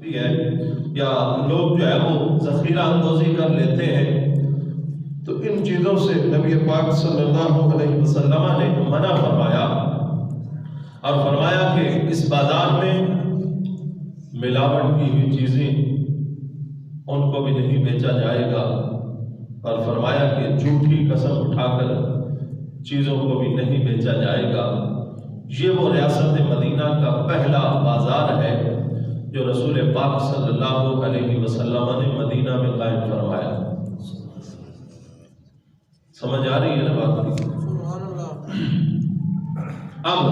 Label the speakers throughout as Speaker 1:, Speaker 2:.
Speaker 1: ہے یا لوگ جو ہے وہ ذخیرہ اندوزی کر لیتے ہیں، تو ان چیزوں سے نبی پاک صلی اللہ علیہ وسلم نے منع فرمایا اور فرمایا کہ اس بازار میں ملاوٹ کی ہوئی چیزیں ان کو بھی نہیں بیچا جائے گا، اور فرمایا کہ جھوٹی قسم اٹھا کر چیزوں کو بھی نہیں بیچا جائے گا۔ یہ وہ ریاست مدینہ کا پہلا بازار ہے جو رسول پاک صلی اللہ علیہ وسلم نے مدینہ میں قائم فرمایا۔ سمجھ آ رہی ہے نا بات؟ اب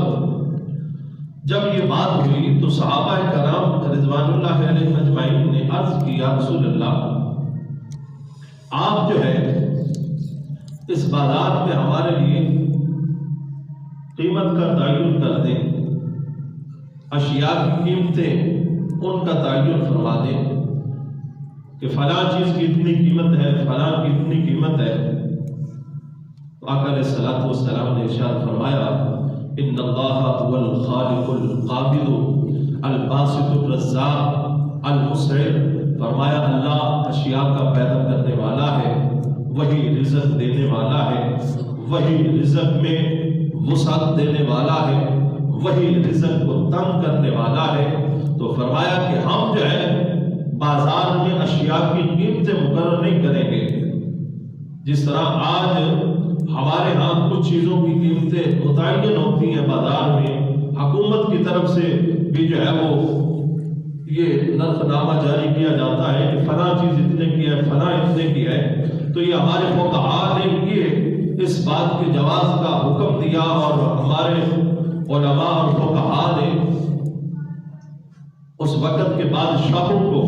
Speaker 1: جب یہ بات ہوئی تو صحابہ کرام رضوان اللہ علیہ اجمعین نے عرض کی، یا رسول اللہ، آپ جو ہے اس بازار میں ہمارے لیے قیمت کا تعین کر دیں، اشیاء کی قیمتیں ان کا تعین فرما دیں کہ فلاں چیز کی اتنی قیمت ہے، فلاں کی اتنی قیمت ہے۔ آقا علیہ الصلوۃ والسلام نے ارشاد فرمایا، ان اللہ هو الخالق القابض الباسط الرزاق المسعر، فرمایا اللہ اشیاء کا پیدا کرنے والا ہے، وہی رزق دینے والا ہے، وہی رزق میں وسعت دینے والا ہے، وہی رزق کو تنگ کرنے والا ہے۔ تو فرمایا کہ ہم جو ہے بازار میں اشیاء کی قیمتیں مقرر نہیں کریں گے۔ جس طرح آج ہمارے ہاں کچھ چیزوں کی قیمتیں متعین ہوتی ہیں بازار میں، حکومت کی طرف سے بھی جو ہے وہ یہ نرخ نامہ جاری کیا جاتا ہے کہ فلاں چیز اتنے کی ہے، فلاں اتنے کی ہے، تو یہ ہمارے فقہاء نے یہ اس بات کے جواز کا حکم دیا، اور ہمارے علماء اور فقہاء نے اس وقت کے بادشاہوں کو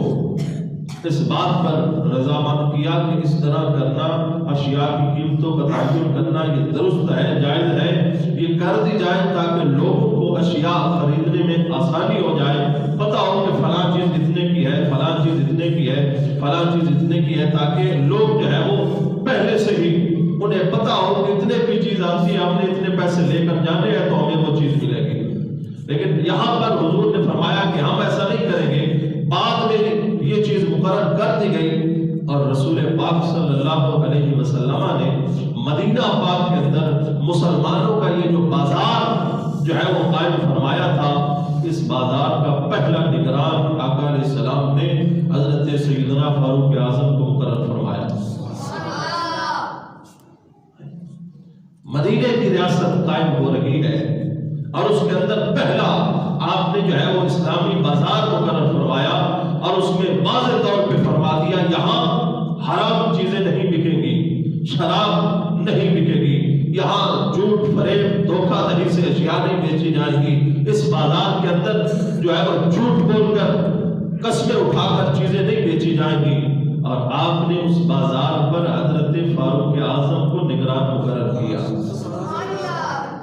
Speaker 1: اس بات پر رضامند کیا کہ اس طرح کرنا، اشیاء کی قیمتوں کا تعین کرنا یہ درست ہے، جائز ہے، یہ کر دی جائے تاکہ لوگوں کو اشیاء خریدنے میں آسانی ہو جائے، پتہ ہو کہ فلاں چیز اتنے کی ہے، فلاں چیز اتنے کی ہے، فلاں چیز اتنے کی ہے، تاکہ لوگ جو ہے وہ پہلے سے ہی انہیں پتہ ہو کہ اتنے کی چیز آتی ہے، ہم نے اتنے پیسے لے کر جانے ہیں تو ہمیں وہ چیز ملے گی۔ لیکن یہاں پر حضور نے فرمایا کہ ہم ایسا نہیں کریں گے، بعد میں یہ چیز مقرر کر دی گئی، اور رسول پاک صلی اللہ علیہ وسلم نے مدینہ پاک کے اندر مسلمانوں کا یہ جو بازار جو ہے وہ قائم فرمایا تھا، اس بازار کا پہلا نگران آقا علیہ السلام نے حضرت سیدنا فاروق اعظم کو مقرر فرمایا۔ مدینہ کی ریاست قائم ہو رہی ہے، اور اس کے اندر پہلا آپ نے جو ہے وہ اسلامی بازار مقرر فرمایا، اور اس میں واضح طور پہ فرما دیا یہاں حرام چیزیں نہیں بکیں گی، شراب نہیں بکے گی، یہاں جھوٹ فریب دھوکہ دہی سے اشیاء نہیں بیچی جائیں گی، اس بازار کے اندر جو ہے وہ جھوٹ بول کر قسمیں اٹھا کر چیزیں نہیں بیچی جائیں گی۔ اور آپ نے اس بازار پر حضرت فاروق اعظم کو نگران مقرر کیا۔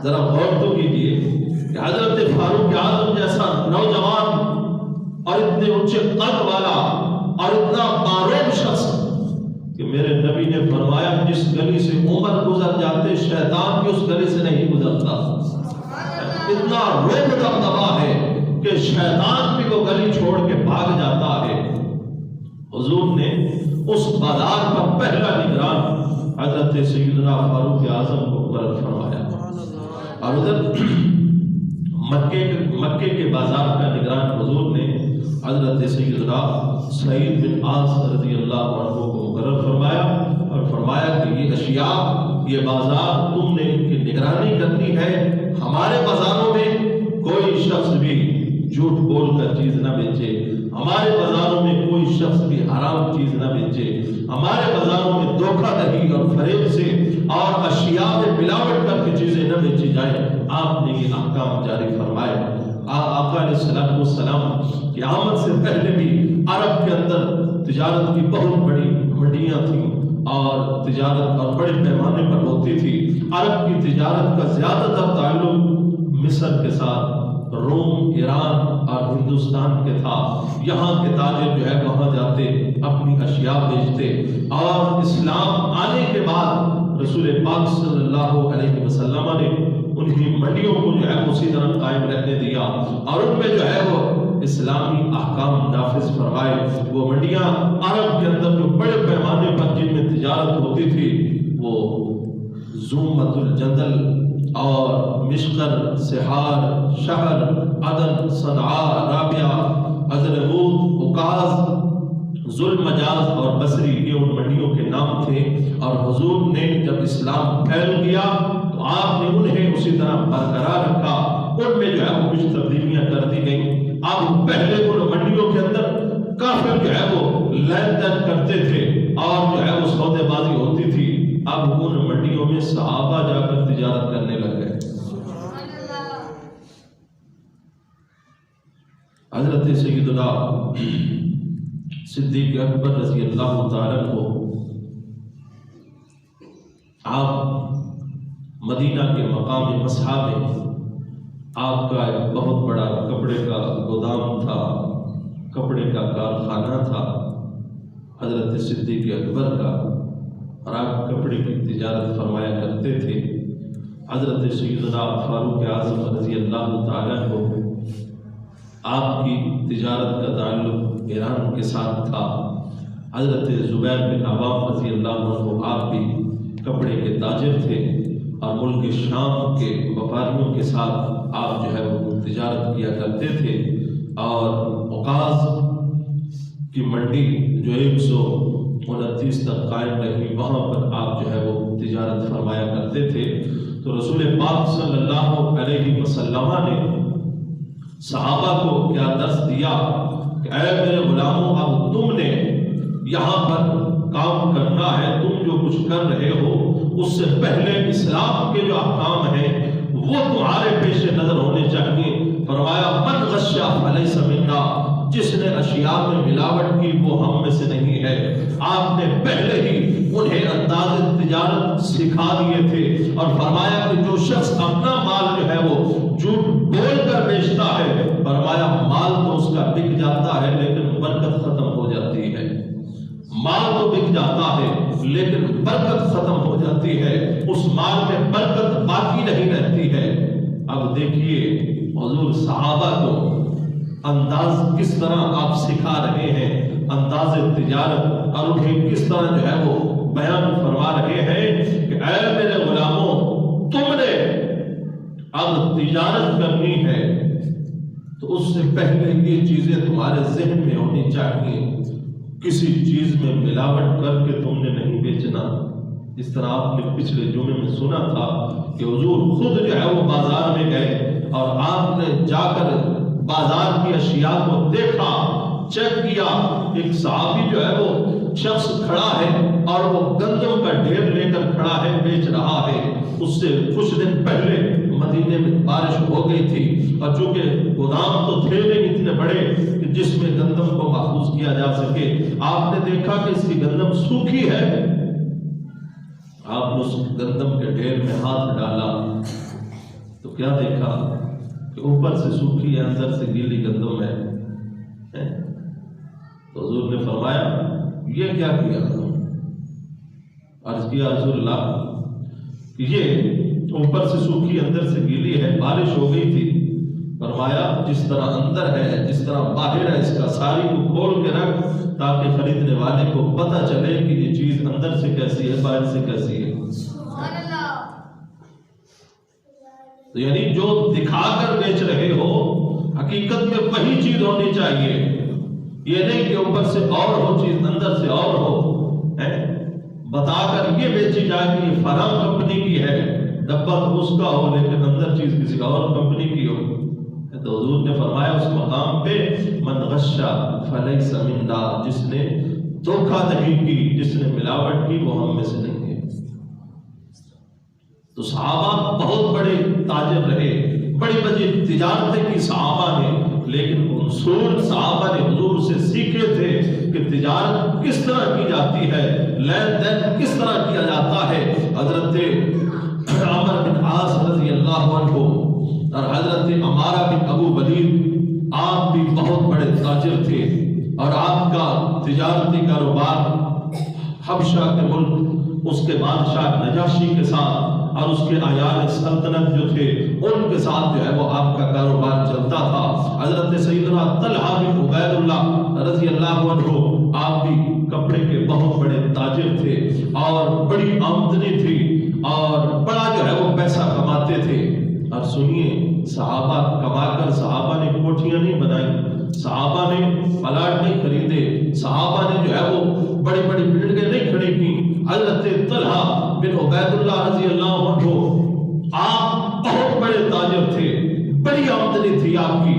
Speaker 1: ذرا غور تو کیجیے کہ حضرت فاروق اعظم جیسا نوجوان اور اتنے اونچے قد والا اور اتنا باروب شخص کہ میرے نبی نے فرمایا جس گلی سے عمر گزر جاتے شیطان کی اس گلی سے نہیں گزرتا۔ اتنا روب دبدبا ہے کہ شیطان بھی وہ گلی چھوڑ کے بھاگ جاتا ہے۔ حضور نے اس بازار کا پہلا نگران حضرت سیدنا فاروق اعظم کو مقرر فرمایا، اور ادھر مکے کے بازار کا نگران حضور نے حضرت سیدنا سعید بن عاص رضی اللہ عنہ کو مقرر فرمایا، اور فرمایا کہ یہ اشیاء، یہ بازار تم نے ان کی نگرانی کرنی ہے، ہمارے بازاروں میں کوئی شخص بھی جھوٹ بول کر چیز نہ بیچے، ہمارے بازاروں میں کوئی شخص بھی حرام چیز نہ بیچے، ہمارے بازاروں میں دھوکہ دہی اور فریب سے اور اشیاء میں ملاوٹ کر کے چیزیں نہ بیچی جائیں۔ آپ نے یہ احکام جاری فرمائے۔ آقا علیہ السلام کی آمد سے پہلے بھی عرب کے اندر تجارت کی بہت بڑی منڈیاں تھیں، اور تجارت اور بڑے پیمانے پر ہوتی تھی۔ عرب کی تجارت کا زیادہ تر تعلق مصر کے ساتھ، روم، ایران اور ہندوستان کے تھا۔ یہاں کے تاجر جو ہے وہاں جاتے، اپنی اشیاء بیچتے، اور اسلام آنے کے بعد رسول پاک صلی اللہ علیہ وسلم نے انہی منڈیوں کو جو ہے اسی طرح قائم رہنے دیا، اور ان میں جو ہے وہ اسلامی احکام نافذ فرمائے۔ وہ منڈیاں عرب کے اندر جو بڑے پیمانے پر جن میں تجارت ہوتی تھی، وہ زومت الجندل اور مشقر، سحار، شہر، عدن، صنعاء، رابعہ، حضرموت، عکاظ، ذوالمجاز اور بصری، یہ ان منڈیوں کے نام تھے۔ اور حضور نے جب اسلام پھیل گیا تو آپ نے انہیں اسی طرح برقرار رکھا، ان میں جو ہے وہ کچھ تبدیلیاں کر دی گئیں۔ اب پہلے ان منڈیوں کے اندر کافر جو ہے وہ لین دین کرتے تھے اور جو ہے وہ سودے بازی ہوتی تھی، اب ان منڈیوں میں صحابہ جا کر تجارت کرنے لگ گئے۔ حضرت سیدنا صدیق اکبر رضی اللہ تعالیٰ کو آپ مدینہ کے مقام مسحا میں آپ کا ایک بہت بڑا کپڑے کا گودام تھا، کپڑے کا کارخانہ تھا حضرت صدیق اکبر کا، اور آپ کپڑے کی تجارت فرمایا کرتے تھے۔ حضرت سیدنا فاروق اعظم رضی اللہ تعالیٰ کو آپ کی تجارت کا تعلق ایران کے ساتھ تھا۔ حضرت زبیر بن عوام رضی اللہ عنہ آپ بھی کپڑے کے تاجر تھے اور ملک شام کے وپاریوں کے ساتھ آپ جو ہے وہ تجارت کیا کرتے تھے۔ اور عکاظ کی منڈی جو 129 تک قائم رہی، وہاں پر آپ جو ہے وہ تجارت فرمایا کرتے تھے۔ تو رسول پاک صلی اللہ علیہ وسلم نے صحابہ کو کیا درس دیا کہ اے میرے غلاموں، اب تم نے یہاں پر کام کرنا ہے، تم جو کچھ کر رہے ہو اس سے پہلے اسلام کے جو احکام ہیں وہ تمہارے پیش نظر ہونے چاہیے۔ فرمایا من غشا فلیس منا، جس نے اشیاء میں ملاوٹ کی وہ ہم میں سے نہیں ہے۔ آپ نے پہلے ہی انہیں انداز تجارت سکھا دیے تھے اور فرمایا کہ جو شخص اپنا مال جو ہے وہ جھوٹ بول کر بیچتا ہے، فرمایا مال تو اس کا بک جاتا ہے لیکن برکت ختم ہو جاتی ہے۔ مال تو بک جاتا ہے لیکن برکت ختم ہو جاتی ہے، اس مال میں برکت باقی نہیں رہتی ہے۔ اب دیکھیے حضور صحابہ کو انداز کس طرح آپ سکھا رہے ہیں، انداز تجارت، اور انہیں کس طرح جو ہے وہ بیان فرما رہے ہیں کہ اے میرے غلاموں، تم نے اب تجارت کرنی ہے تو اس سے پہلے یہ چیزیں تمہارے ذہن میں ہونی چاہیے، کسی چیز میں ملاوٹ کر کے تم نے نہیں بیچنا۔ اس طرح آپ نے پچھلے جمعے میں سنا تھا کہ حضور خود جو ہے وہ بازار میں گئے اور آپ نے جا کر بازار کی اشیاء کو دیکھا، چیک کیا۔ ایک صحابی جو ہے وہ شخص کھڑا ہے اور وہ گندم کا ڈھیر لے کر کھڑا ہے، بیچ رہا ہے۔ اس سے کچھ دن پہلے مدینے میں بارش ہو گئی تھی اور چونکہ گودام تو تھے نہیں اتنے بڑے کہ جس میں گندم کو محفوظ کیا جا سکے، آپ نے دیکھا کہ اس کی گندم سوکھی ہے۔ آپ نے اس گندم کے ڈھیر میں ہاتھ ڈالا تو کیا دیکھا کہ اوپر سے سوکھی ہے، اندر سے گیلی گندم ہے۔ تو حضور نے فرمایا یہ کیا کیا؟ عرض کیا رسول اللہ کہ یہ اوپر سے سوکھی اندر سے گیلی ہے، بارش ہو گئی تھی۔ فرمایا جس طرح اندر ہے جس طرح باہر ہے، اس کا ساری کو کھول کے رکھ تاکہ خریدنے والے کو پتہ چلے کہ یہ چیز اندر سے کیسی ہے باہر سے کیسی ہے۔ تو یعنی جو دکھا کر بیچ رہے ہو حقیقت میں وہی چیز ہونی چاہیے، یہ نہیں کہ اوپر سے اور ہو چیز اندر سے اور ہو۔ بتا کر یہ بیچی جائے کہ یہ فلاں کمپنی کی ہے، ڈبہ تو اس کا ہو لیکن اندر چیز کسی اور کمپنی کی ہو۔ تو حضور نے فرمایا اس مقام پہ من غشا فلیس منا، جس نے دھوکہ نہیں کی، جس نے ملاوٹ کی وہ ہم میں سے نہیں ہے۔ تو صحابہ بہت بڑے تاجر رہے، بڑی بڑی تجارتیں کی صحابہ نے، لیکن اصول صحابہ نے حضور سے سیکھے تھے کہ تجارت کس طرح کی جاتی ہے، لین دین کس طرح کیا جاتا ہے۔ حضرت عمر بن عاص رضی اللہ عنہ اور حضرت عمارہ بن ابو ولید، آپ بھی بہت بڑے تاجر تھے اور آپ کا تجارتی کاروبار حبشہ کے ملک اس کے بادشاہ نجاشی کے ساتھ اور اس کے عیال سلطنت جو تھے ان کے ساتھ جو ہے وہ آپ کا کاروبار چلتا تھا۔ حضرت سیدنا طلحہ بن عبید اللہ رضی اللہ عنہ آپ بھی کپڑے کے بہت بڑے تاجر تھے اور بڑی آمدنی تھی اور بڑا جو ہے وہ پیسہ کماتے تھے۔ اور سنیے، صحابہ کما کر صحابہ نے کوٹھیاں نہیں بنائی، صحابہ نے پلاٹ نہیں خریدے، صحابہ نے جو ہے وہ بڑی بڑی بلڈنگیں نہیں کھڑی کی۔ حضرت طلحہ بن عبید اللہ رضی اللہ عنہ آپ بہت بڑے تاجر تھے، بڑی آمدنی تھی آپ کی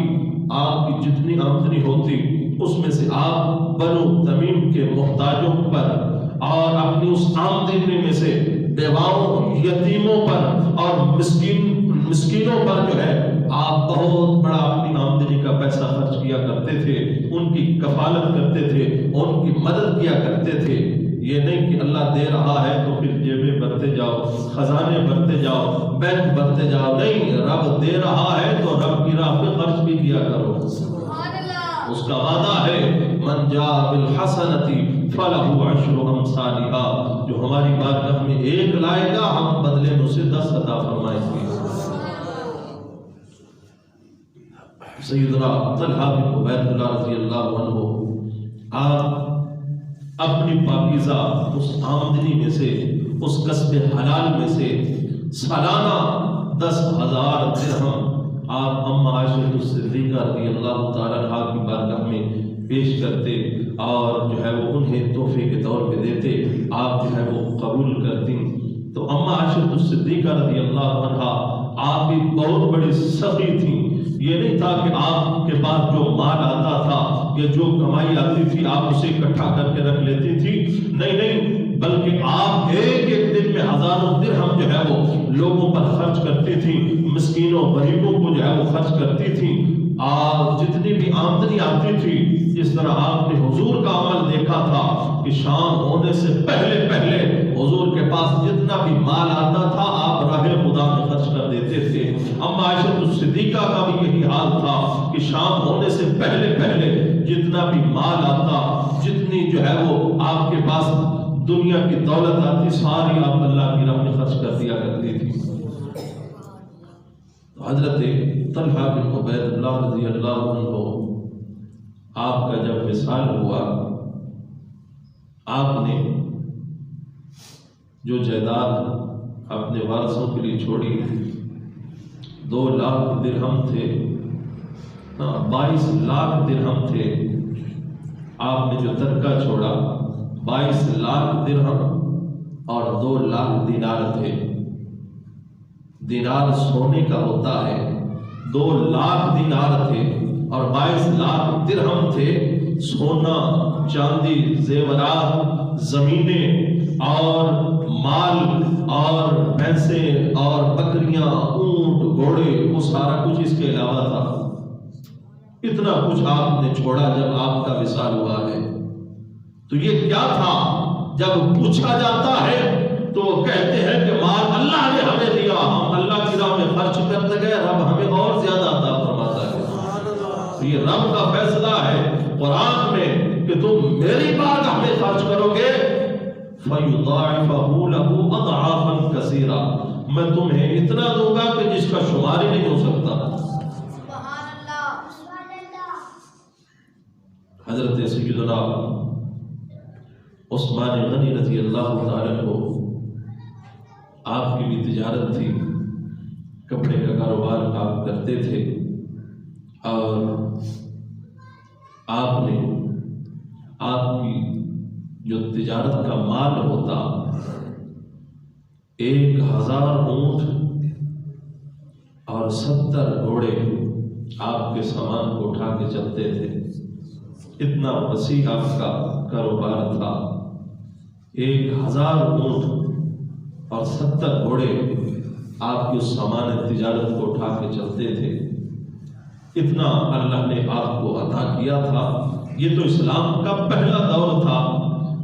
Speaker 1: جتنی آمدنی ہوتی اس میں سے آپ بنو تمیم کے محتاجوں پر اور اپنی اس آمدنی میں سے بیواؤں، یتیموں پر اور مسکینوں پر جو ہے آپ بہت بڑا اپنی آمدنی کا پیسہ خرچ کیا کرتے تھے، ان کی کفالت کرتے تھے، ان کی مدد کیا کرتے تھے۔ یہ نہیں کہ اللہ دے رہا ہے تو پھر جیبیں بھرتے جاؤ، خزانے بھرتے جاؤ، بینک بھرتے جاؤ، نہیں، رب دے رہا ہے تو رب کی راہ پہ خرچ بھی کیا کرو۔ اس کا وعدہ ہے من جاء بالحسنۃ فلہ عشر امثالها، جو ہماری بارگاہ میں ایک لائے گا ہم بدلے میں اسے 10 عطا فرمائیں گے۔ سیدنا طلحہ بن عبید اللہ رضی اللہ عنہ آپ اپنی پاکیزہ اس آمدنی میں سے، اس کسب حلال میں سے سالانہ 10,000 درہم آپ اما عائشہ صدیقہ رضی اللہ تعالیٰ عنہا کی بارگاہ میں پیش کرتے اور جو ہے وہ انہیں تحفے کے طور پہ دیتے، آپ جو ہے وہ قبول کرتی۔ تو اما عائشہ صدیقہ رضی اللہ عنہا آپ بھی بہت بڑی سخی تھیں۔ یہ نہیں تھا کہ آپ کے پاس جو مال آتا تھا یا جو کمائی آتی تھی آپ اسے اکٹھا کر کے رکھ لیتی تھی، نہیں، بلکہ آپ ایک ایک دن میں ہزاروں درہم جو ہے وہ لوگوں پر خرچ کرتی تھی، مسکینوں غریبوں کو جو ہے وہ خرچ کرتی تھی۔ اور جتنی بھی آمدنی آتی تھی، جس طرح آپ نے حضور کا عمل دیکھا تھا کہ شام ہونے سے پہلے پہلے حضور کے پاس جتنا بھی مال آتا تھا آپ راہ خدا میں خرچ کر دیتے تھے۔ اما عائشہ صدیقہ کا بھی یہی حال تھا کہ شام ہونے سے پہلے پہلے جتنا بھی مال آتا، جتنی جو ہے وہ آپ کے پاس دنیا کی دولت آتی، ساری آپ اللہ کی راہ میں خرچ کر دیا کرتی تھی۔ حضرت طلحہ بن عبید اللہ رضی اللہ عنہ آپ کا جب وصال ہوا، آپ نے جو جائیداد اپنے وارثوں کے لیے چھوڑی 2 لاکھ درہم تھے، 22 لاکھ درہم تھے۔ آپ نے جو ترکہ چھوڑا 22 لاکھ درہم اور 2 لاکھ دینار تھے۔ دینار سونے کا ہوتا ہے، 2 لاکھ دینار تھے اور 22 لاکھ درہم تھے۔ سونا، چاندی، زیورات، زمینیں اور مال اور بھینسیں اور بکریاں، اونٹ، گھوڑے، وہ سارا کچھ اس کے علاوہ تھا۔ اتنا کچھ آپ نے چھوڑا جب آپ کا وصال ہوا ہے۔ تو یہ کیا تھا؟ جب پوچھا جاتا ہے تو وہ کہتے ہیں کہ مال اللہ نے ہمیں دیا، ہم اللہ کی راہ میں خرچ کرتے گئے، رب ہمیں اور زیادہ عطا فرماتا ہے۔ تو یہ رب کا فیصلہ ہے قرآن میں کہ تم میری بارگاہ میں خرچ کرو گے فَيُضَاعِفَهُ لَهُ أَضْعَافًا كَثِيرًا، میں تمہیں اتنا دوں گا کہ جس کا شمار ہی نہیں ہو سکتا۔ حضرت سیدنا عثمان غنی رضی اللہ تعالیٰ عنہ، آپ کی بھی تجارت تھی، کپڑے کا کاروبار آپ کرتے تھے اور آپ نے آپ کی جو تجارت کا مال ہوتا 1000 اونٹ اور 70 گھوڑے آپ کے سامان کو اٹھا کے چلتے تھے۔ اتنا وسیع آپ کا کاروبار تھا، 1000 اونٹ اور 70 گھوڑے آپ کی اس سامان تجارت کو اٹھا کے چلتے تھے۔ اتنا اللہ نے آپ کو عطا کیا تھا۔ یہ تو اسلام کا پہلا دور تھا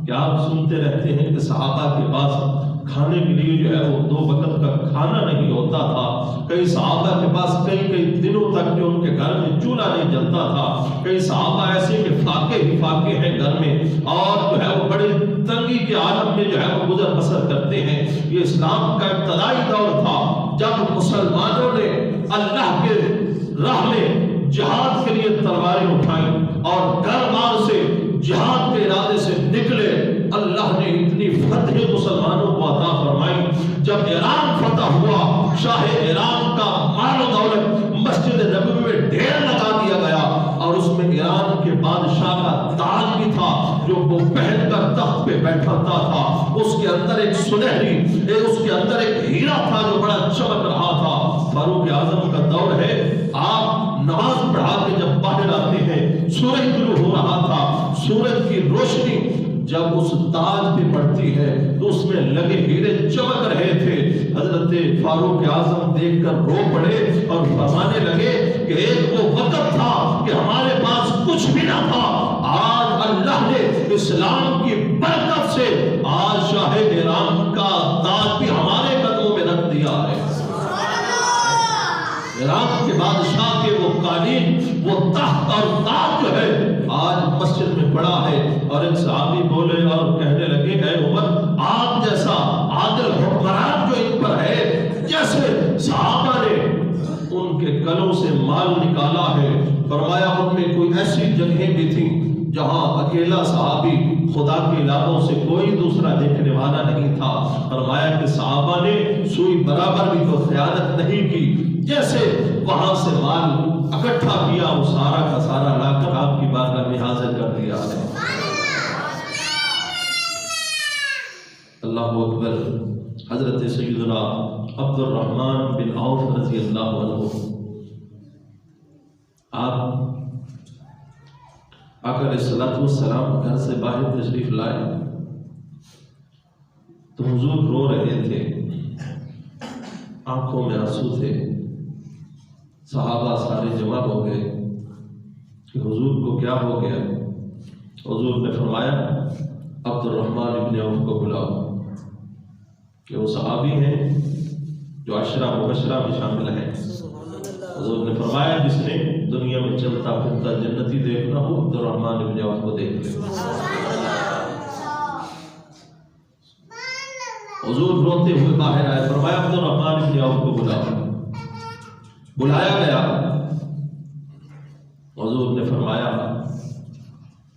Speaker 1: کہ آپ سنتے رہتے ہیں کہ صحابہ کے پاس کھانے کے لیے جو ہے وہ 2 وقت کا کھانا نہیں ہوتا تھا۔ کئی صحابہ کے پاس کئی دنوں تک جو ان کے گھر میں چولہا نہیں جلتا تھا۔ کئی صحابہ ایسے کہ فاقے ہی فاقے ہیں گھر میں اور جو ہے وہ بڑے تنگی کے عالم میں جو ہے وہ گزر بسر کرتے ہیں۔ یہ اسلام کا ابتدائی دور تھا جب مسلمانوں نے اللہ کے راہ میں جہاد کے لیے تلواریں اٹھائیں اور گھر بار سے جہاد کے ارادے سے نکلے۔ اللہ نے اتنی فتح مسلمانوں کو عطا فرمائی، جب ایران فتح ہوا شاہ ایران کا مال و دولت مسجد نبوی میں ڈھیر لگا دیا گیا، اور اس میں ایران کے بادشاہ کا تاج بھی تھا جو وہ پہن کر تخت پہ بیٹھتا تھا۔ اس کے اندر ایک سنہری اس کے اندر ایک ہیرا تھا جو بڑا چمک رہا تھا۔ فاروق اعظم کا دور ہے، آپ نماز پڑھا کے جب باہر آتے ہیں سورج طلوع ہو رہا تھا، سورج کی روشنی جب اس تاج پہ پڑتی ہے تو اس میں لگے ہیرے چمک رہے تھے۔ حضرت فاروق اعظم دیکھ کر رو پڑے اور فرمانے لگے کہ ایک وہ وقت تھا کہ ہمارے پاس کچھ بھی نہ تھا، آج اللہ نے اسلام کی برکت سے آج شاہ ایران کا تاج بھی ہمارے قدموں میں رکھ دیا ہے۔ ایران کے بادشاہ کے وہ قالین، وہ تخت اور تاج جو ہے آج مسجد میں پڑا ہے۔ اور ایک صحابی بولے اور کہنے لگے اے عمر، آپ جیسا عادل حکمران جو ان پر ہے، جیسے صحابہ نے ان کے گلوں سے مال نکالا ہے، فرمایا ان میں کوئی ایسی جگہیں بھی تھیں جہاں اکیلا صحابی خدا کے علاقوں سے کوئی دوسرا دیکھنے والا نہیں تھا۔ فرمایا کہ صحابہ نے سوئی برابر بھی تو خیانت نہیں کی، جیسے وہاں سے مال اکٹھا کیا وہ سارا کا سارا لا کر آپ کی بارگاہ میں حاضر کر دیا ہے۔ اللہ اکبر۔ حضرت سیدنا عبد الرحمن بن عوف رضی اللہ عنہ، آپ آقا علیہ الصلوۃ والسلام گھر سے باہر تشریف لائے تو حضور رو رہے تھے، آنکھوں میں آنسو تھے۔ صحابہ سارے جمع ہو گئے کہ حضور کو کیا ہو گیا۔ حضور نے فرمایا عبد الرحمن ابن عوف کو بلاؤ، کہ وہ صحابی ہیں جو عشرہ مبشرہ میں شامل ہیں۔ حضور نے فرمایا جس نے دنیا میں چلتا پھرتا جنتی دیکھنا ہو عبد الرحمن ابن عوف کو دیکھ لے۔ حضور روتے ہوئے باہر آئے، فرمایا عبد الرحمن ابن عوف کو بلاؤ۔ بلایا گیا، حضور نے فرمایا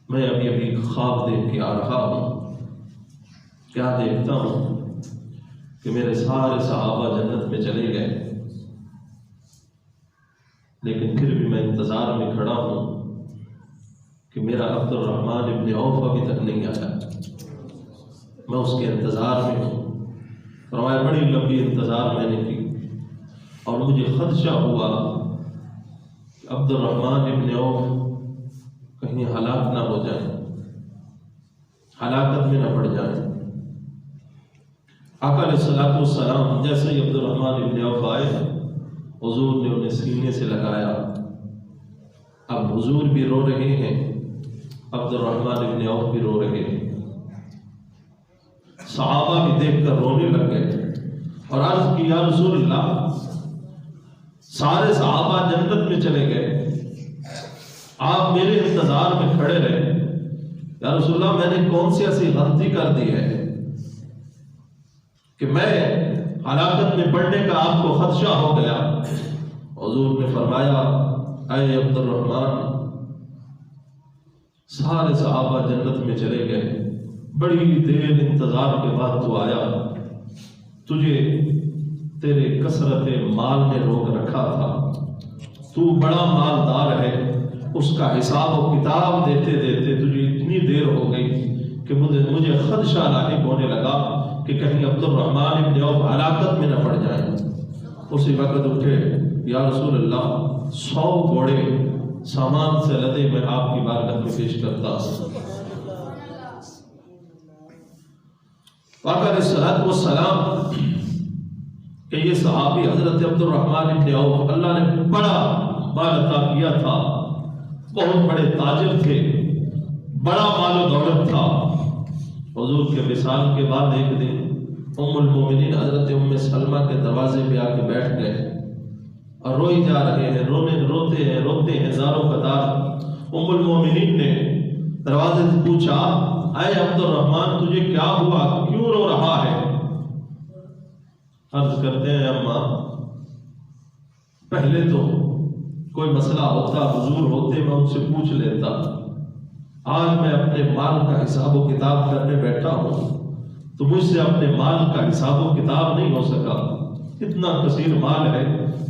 Speaker 1: میں ابھی خواب دیکھ کے آ رہا ہوں، کیا دیکھتا ہوں کہ میرے سارے صحابہ جنت میں چلے گئے، لیکن پھر بھی میں انتظار میں کھڑا ہوں کہ میرا عبد الرحمن ابن عوف ابھی تک نہیں آیا، میں اس کے انتظار میں ہوں۔ فرمایا بڑی لمبی انتظار میں نے کی اور مجھے خدشہ ہوا کہ عبد الرحمن ابن عوف کہیں ہلاک نہ ہو جائیں، ہلاکت میں نہ پڑ جائیں۔ آقا علیہ الصلوۃ والسلام جیسے ہی عبد الرحمن ابن عوف آئے، حضور نے انہیں سینے سے لگایا۔ اب حضور بھی رو رہے ہیں، عبد الرحمن ابن عوف بھی رو رہے ہیں۔ صحابہ بھی دیکھ کر رونے لگ گئے اور عرض کی یا رسول اللہ، سارے صحابہ جنت میں چلے گئے، آپ میرے انتظار میں کھڑے رہے، یا رسول اللہ میں نے کون سی ایسی غلطی کر دی ہے کہ میں ہلاکت میں پڑنے کا آپ کو خدشہ ہو گیا۔ حضور نے فرمایا اے عبد الرحمن، سارے صحابہ جنت میں چلے گئے، بڑی دیر انتظار کے بعد تو آیا، تجھے تیرے کثرت مال نے روک رکھا تھا، تو بڑا مالدار ہے، اس کا حساب و کتاب دیتے دیتے تجھے اتنی دیر ہو گئی کہ مجھے خدشہ لاحق ہونے لگا کہ کہیں عبد الرحمن ابن عوف ہلاکت میں نہ پڑ جائیں۔ اسی وقت اٹھے، یا رسول اللہ 100 گھوڑے سامان سے لدے میں آپ کی بارگاہ میں پیش کرتا ہوں۔ آقا علیہ الصلوۃ والسلام کہ یہ صحابی حضرت عبد الرحمن ابن عوف اللہ نے بڑا مال عطا کیا تھا، بہت بڑے تاجر تھے، بڑا مال و دولت تھا۔ حضور کے وصال کے بعد ایک دن ام المومنین حضرت ام سلمہ کے دروازے پہ آ کے بیٹھ گئے اور روئی جا رہے ہیں، روتے ہیں زاروں قطار۔ ام المومنین نے دروازے سے پوچھا اے عبد الرحمن تجھے کیا ہوا، کیوں رو رہا ہے؟ عرض کرتے ہیں اماں پہلے تو کوئی مسئلہ ہوتا حضور ہوتے میں ان سے پوچھ لیتا، آج میں اپنے مال کا حساب و کتاب کرنے بیٹھا ہوں تو مجھ سے اپنے مال کا حساب و کتاب نہیں ہو سکا، اتنا کثیر مال ہے،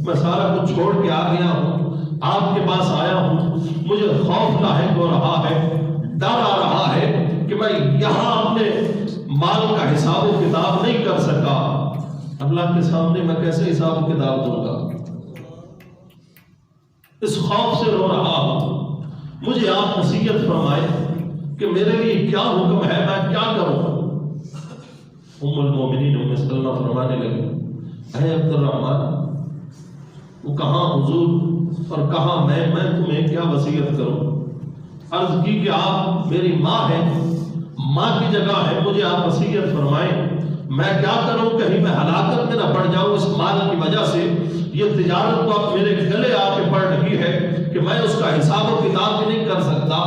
Speaker 1: میں سارا کچھ چھوڑ کے آ گیا ہوں، آپ کے پاس آیا ہوں، مجھے خوف لاحق ہو رہا ہے، ڈر آ رہا ہے کہ میں یہاں اپنے مال کا حساب و کتاب نہیں کر سکا، اللہ کے سامنے میں کیسے حساب و کتاب دوں گا؟ اس خوف سے رو رہا ہوں، مجھے آپ نصیحت فرمائے کہ میرے لیے کیا حکم ہے، میں کیا کروں؟ ام المومنین ام سلمہ فرمانے لگی اے عبد الرحمن وہ کہاں حضور اور کہاں میں تمہیں کیا وصیت کروں؟ عرض کی کہ آپ میری ماں ہیں، ماں کی جگہ ہے، مجھے آپ وصیت فرمائیں، میں کیا کروں؟ کہیں میں ہلاکت میں نہ پڑ جاؤں اس مال کی وجہ سے، یہ تجارت تو اب میرے گلے آ کے پڑ رہی ہے کہ میں اس کا حساب و کتاب بھی نہیں کر سکتا۔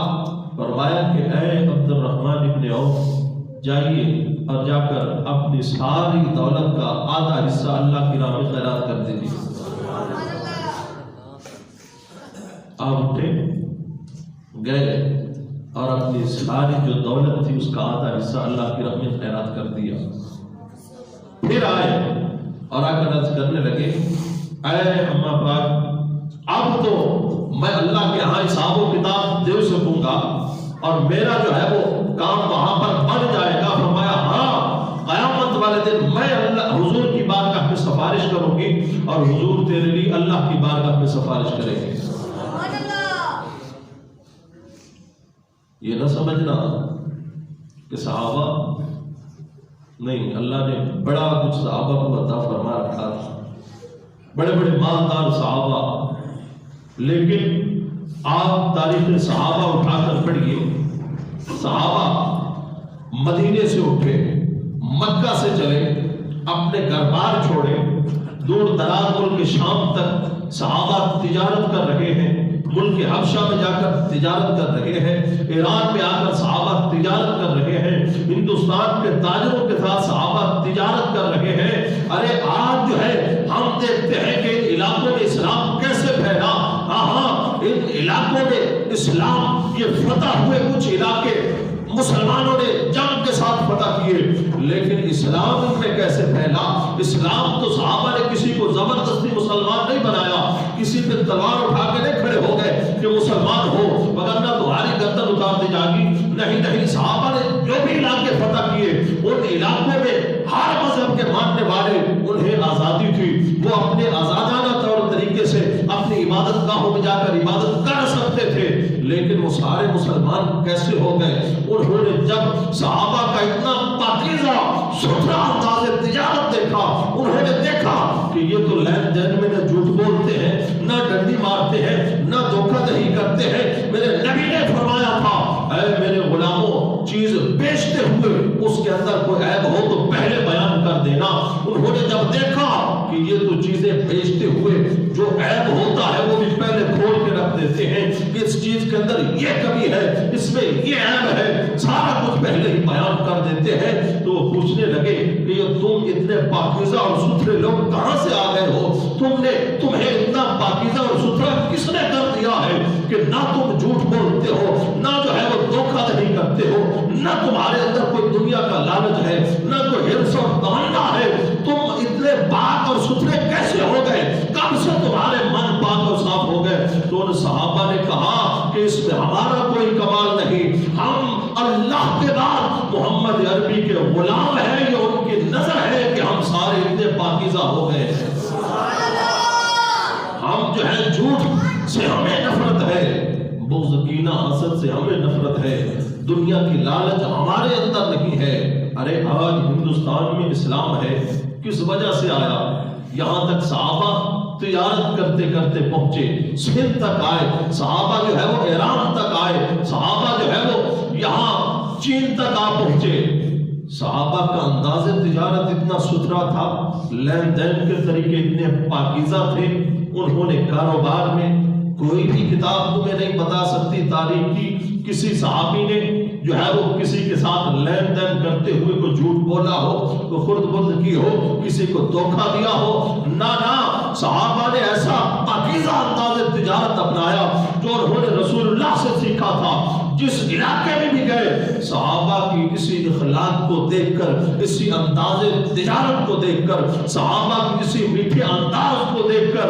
Speaker 1: فرمایا کہ اے عبد الرحمن ابن عوف جائیے اور جا کر اپنی ساری دولت کا آدھا حصہ اللہ کی راہ میں خیرات کر دیجیے۔ آپ اٹھے گئے اور اپنی ساری جو دولت تھی اس کا آدھا حصہ اللہ کی راہ میں خیرات کر دیا۔ پھر آئے اور آ کر عرض کرنے لگے اے اماں پاک اب تو میں اللہ کے ہاں حساب و کتاب دے سکوں گا اور میرا جو ہے وہ کام وہاں پر بن جائے گا۔ فرمایا ہاں قیامت والے دن میں اللہ حضور کی بارگاہ میں سفارش کروں گی اور حضور تیرے لیے اللہ کی بارگاہ میں سفارش کریں گے۔ یہ نہ سمجھنا کہ صحابہ نہیں، اللہ نے بڑا کچھ صحابہ کو عطا فرما رکھا تھا، بڑے بڑے مالدار صحابہ، لیکن آپ تاریخ صحابہ اٹھا کر پڑھیے، صحابہ مدینے سے اٹھے، مکہ سے چلے، اپنے گھر بار چھوڑے، دور دراز ملک شام تک صحابہ تجارت کر رہے ہیں، ملک حبشہ میں جا کر تجارت کر رہے ہیں، ایران میں آ کر صحابہ تجارت کر رہے ہیں، ہندوستان کے تاجروں کے ساتھ صحابہ تجارت کر رہے ہیں۔ ارے آج جو ہے ہم دیکھتے ہیں کہ علاقوں میں اسلام کیسے پھیلا، ان علاقوں میں اسلام یہ فتح ہوئے کچھ علاقے مسلمانوں نے جنگ کے ساتھ فتح کیے، لیکن اسلام ان میں کیسے پھیلا؟ اسلام تو صحابہ نے کسی کو زبردستی مسلمان نہیں بنایا، کسی پہ تلوار اٹھا کے نہیں کھڑے ہو گئے کہ مسلمان ہو وگرنہ تمہاری گردن اتار دی جائے گی، نہیں، صحابہ نے جو بھی علاقے فتح کیے ان علاقوں میں ہر مذہب کے ماننے والے انہیں آزادی تھی، وہ اپنے آزادانہ طور طریقے سے اپنی عبادت گاہوں میں جا کر عبادت کر سکتے تھے، لیکن وہ سارے مسلمان کیسے ہو گئے؟ انہوں نے جب صحابہ کا اتنا پاکیزہ ستھرا انداز تجارت دیکھا، انہوں نے دیکھا کہ یہ تو لین دین میں نہ جھوٹ بولتے ہیں، نہ ڈنڈی مارتے ہیں، نہ دھوکہ دہی کرتے ہیں۔ میرے نبی نے فرمایا تھا اے میرے غلاموں چیز بیچتے ہوئے اس کے اندر کوئی عیب ہو تو پہلے بیان کر دینا۔ انہوں نے جب دیکھا کہ یہ تو چیزیں بیچتے ہوئے جو عیب ہوتا ہے وہ بھی پہلے کھول کے رکھ دیتے ہیں، اس چیز کے اندر یہ کمی ہے، اس میں یہ عیب ہے، سارا کچھ پہلے ہی بیان کر دیتے ہیں، تو وہ پوچھنے لگے کہ یہ تم اتنے پاکیزہ اور ستھرے لوگ کہاں سے آ گئے ہو؟ تمہیں اتنا پاکیزہ اور ستھرا کس نے کر دیا ہے کہ نہ تم جھوٹ بولتے ہو، نہ جو ہے وہ دھوکہ دہی کرتے ہو، نہ تمہارے اندر کوئی دنیا کا لالچ ہے، نہ کوئی حرص اور تمنا ہے، تم اتنے پاک اور ستھرے کیسے ہو گئے؟ کب سے تمہارے من پاک اور صاف ہو گئے؟ تو ان صحابہ نے کہا کہ اس میں ہمارا کوئی کمال نہیں، ہم اللہ کے بعد محمد عربی کے غلام ہیں، یہ ان کی نظر ہے کہ ہم سارے اتنے پاکیزہ ہو گئے ہیں۔ ہم جو ہے جھوٹ سے ہمیں نفرت ہے، بغض کینہ حسد سے ہمیں نفرت ہے، دنیا کی لالچ ہمارے اندر نہیں ہے۔ ارے آج ہندوستان میں اسلام ہے کس وجہ سے آیا؟ یہاں تک صحابہ تجارت کرتے کرتے پہنچے، سندھ تک آئے، صحابہ جو ہے وہ ایران تک آئے، صحابہ جو ہے وہ یہاں چین تک آ پہنچے۔ صحابہ کا انداز تجارت اتنا ستھرا تھا، لین دین کے طریقے اتنے پاکیزہ تھے، انہوں نے کاروبار میں کوئی بھی کتاب تمہیں نہیں بتا سکتی تاریخ کی کسی صحابی نے جو ہے وہ کسی کے ساتھ لین دین کرتے ہوئے کوئی جھوٹ بولا ہو، کوئی خرد برد کی ہو، کسی کو دھوکہ دیا ہو، نہ صحابہ نے ایسا پاکیزہ انداز تجارت اپنایا جو انہوں نے رسول اللہ سے سیکھا تھا۔ جس علاقے میں بھی گئے صحابہ کی اسی اخلاق کو دیکھ کر، اسی انداز تجارت کو دیکھ کر، صحابہ کی اسی میٹھے انداز کو دیکھ کر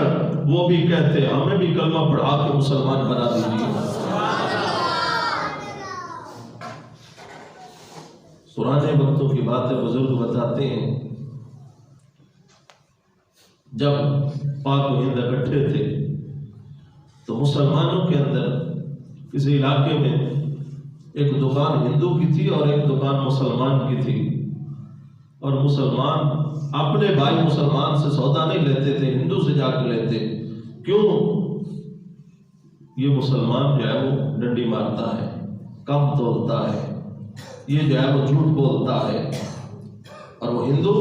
Speaker 1: وہ بھی کہتے ہمیں بھی کلمہ پڑھا کے مسلمان بنا دیجیے۔ پرانے وقتوں کی باتیں بزرگ بتاتے ہیں، جب پاک و ہند اکٹھے تھے تو مسلمانوں کے اندر کسی علاقے میں ایک دکان ہندو کی تھی اور ایک دکان مسلمان کی تھی، اور مسلمان اپنے بھائی مسلمان سے سودا نہیں لیتے تھے، ہندو سے جا کے لیتے۔ کیوں؟ یہ مسلمان جو ہے وہ ڈنڈی مارتا ہے، کم تولتا ہے، یہ جو ہے وہ جھوٹ بولتا ہے، اور وہ ہندو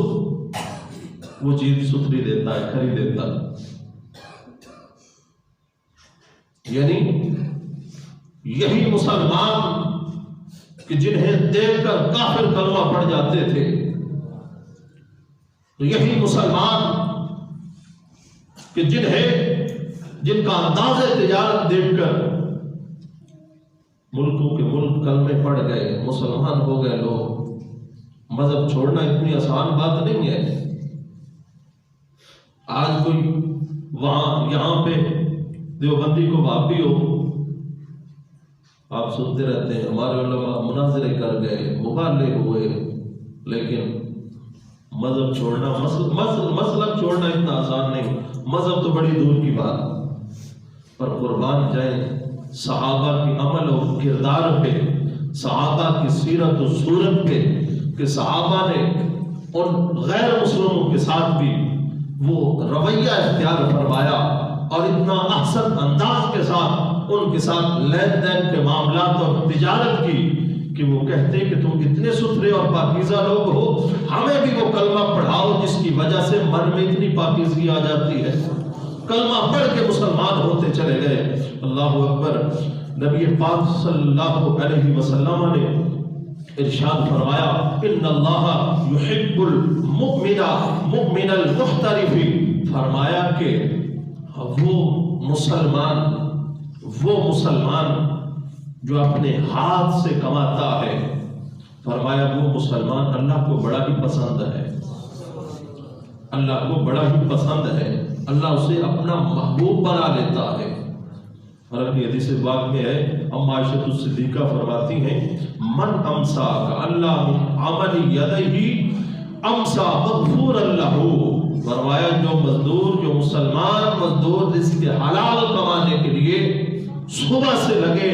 Speaker 1: وہ چیز ستھری دیتا ہے، خرید دیتا ہے۔ یعنی یہی مسلمان کہ جنہیں دیکھ کر کافر کلمہ پڑھ جاتے تھے، تو یہی مسلمان کہ جن کا انداز تجارت دیکھ کر ملکوں کے ملک کلمے پڑھ گئے، مسلمان ہو گئے لوگ۔ مذہب چھوڑنا اتنی آسان بات نہیں ہے۔ آج کوئی یہاں پہ دیوبندی کو وہابی ہو، آپ سنتے رہتے ہیں ہمارے علماء مناظرے کر گئے، مبالغے ہوئے، لیکن مذہب چھوڑنا، مسلک چھوڑنا اتنا آسان نہیں، مذہب تو بڑی دور کی بات۔ پر قربان جائیں صحابہ کی عمل و کردار پہ، صحابہ کی سیرت و صورت پہ، کہ صحابہ نے ان غیر مسلموں کے ساتھ بھی وہ رویہ اختیار فرمایا اور اتنا احسن انداز کے ساتھ ان کے ساتھ لین دین کے معاملات اور تجارت کی کہ وہ کہتے کہ تم اتنے ستھرے اور پاکیزہ لوگ ہو، ہمیں بھی وہ کلمہ پڑھاؤ جس کی وجہ سے من میں اتنی پاکیزگی آ جاتی ہے۔ کلمہ پڑھ کے مسلمان ہوتے چلے گئے۔ اللہ اکبر۔ نبی پاک صلی اللہ علیہ وسلم نے ارشاد فرمایا ان اللہ یحب المؤمن المحترف، فرمایا کہ وہ مسلمان جو اپنے ہاتھ سے کماتا ہے، فرمایا وہ مسلمان اللہ کو بڑا ہی پسند ہے، اللہ کو بڑا ہی پسند ہے، اللہ اسے اپنا محبوب بنا لیتا ہے۔ اور اپنی حدیث پاک میں ہے، اما عائشہ الصدیقہ فرماتی ہیں من امسا کا اللہ عمل یدہ امسا مغفور اللہ، فرمایا جو مزدور، جو مسلمان مزدور رزق حلال کمانے کے لیے صبح سے لگے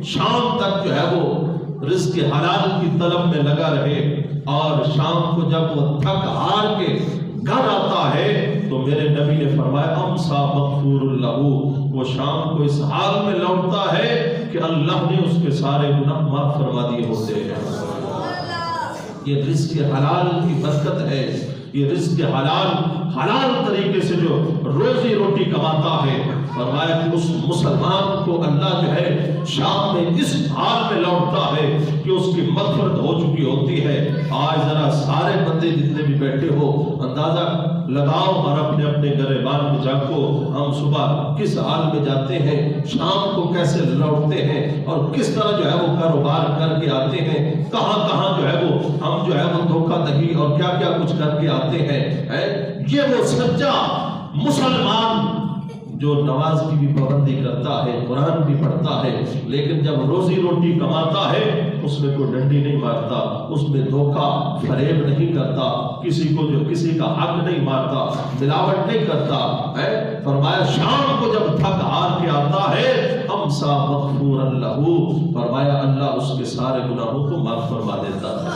Speaker 1: شام تک جو ہے وہ رزق حلال کی طلب میں لگا رہے، اور شام کو جب وہ تھک ہار کے گھر آتا ہے تو میرے نبی نے فرمایا امسا مغفور اللہ، وہ شام کو اس حال میں لوٹتا ہے کہ اللہ نے اس کے سارے گناہ معاف فرما دیے ہوتے ہیں۔ یہ رزق حلال کی برکت ہے، یہ رزق حلال طریقے سے جو روزی روٹی کماتا ہے، فرمایا کہ اس مسلمان کو اللہ جو ہے شام میں اس حال میں لوٹتا ہے کہ اس کی مغفرت ہو چکی ہوتی ہے۔ آج ذرا سارے بندے جتنے بھی بیٹھے ہو اندازہ لگاؤ اور اپنے اپنے گریبان میں جھانکو، ہم صبح کس حال میں جاتے ہیں، شام کو کیسے لوٹتے ہیں، اور کس طرح جو ہے وہ کاروبار کر کے آتے ہیں، کہاں کہاں جو ہے وہ ہم جو ہے وہ دھوکہ دہی اور کیا کیا کچھ کر کے آتے ہیں۔ یہ وہ سچا مسلمان جو نماز کی بھی پابندی کرتا ہے، قرآن بھی پڑھتا ہے، لیکن جب روزی روٹی کماتا ہے اس میں کوئی ڈنڈی نہیں مارتا، اس میں دھوکہ فریب نہیں کرتا، کسی کو جو کسی کا حق نہیں مارتا، ملاوٹ نہیں کرتا ہے۔ فرمایا شام کو جب تھک ہار کے آتا ہے امسا مغفور اللہ، فرمایا اللہ اس کے سارے گناہوں کو معاف فرما دیتا ہے۔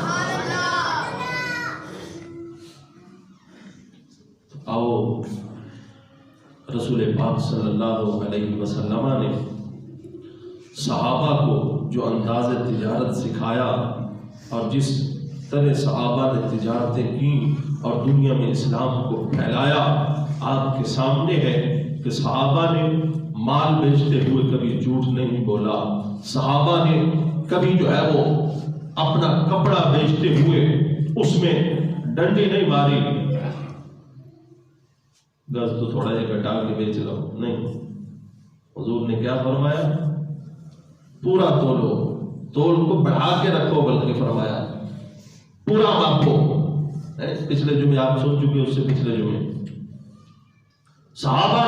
Speaker 1: آؤ رسول پاک صلی اللہ علیہ وسلم نے صحابہ کو جو انداز تجارت سکھایا اور جس طرح صحابہ نے تجارتیں کی اور دنیا میں اسلام کو پھیلایا، آپ کے سامنے ہے کہ صحابہ نے مال بیچتے ہوئے کبھی جھوٹ نہیں بولا، صحابہ نے کبھی جو ہے وہ اپنا کپڑا بیچتے ہوئے اس میں ڈنڈی نہیں ماری، گز تو تھوڑا جا گھٹا کے بیچ لو، نہیں، حضور نے کیا فرمایا؟ پورا تولو، تول کو بڑھا کے رکھو، بلکہ فرمایا پورا ماپو۔ پچھلے جمعے آپ سن چکے، اس سے پچھلے جمعے صحابہ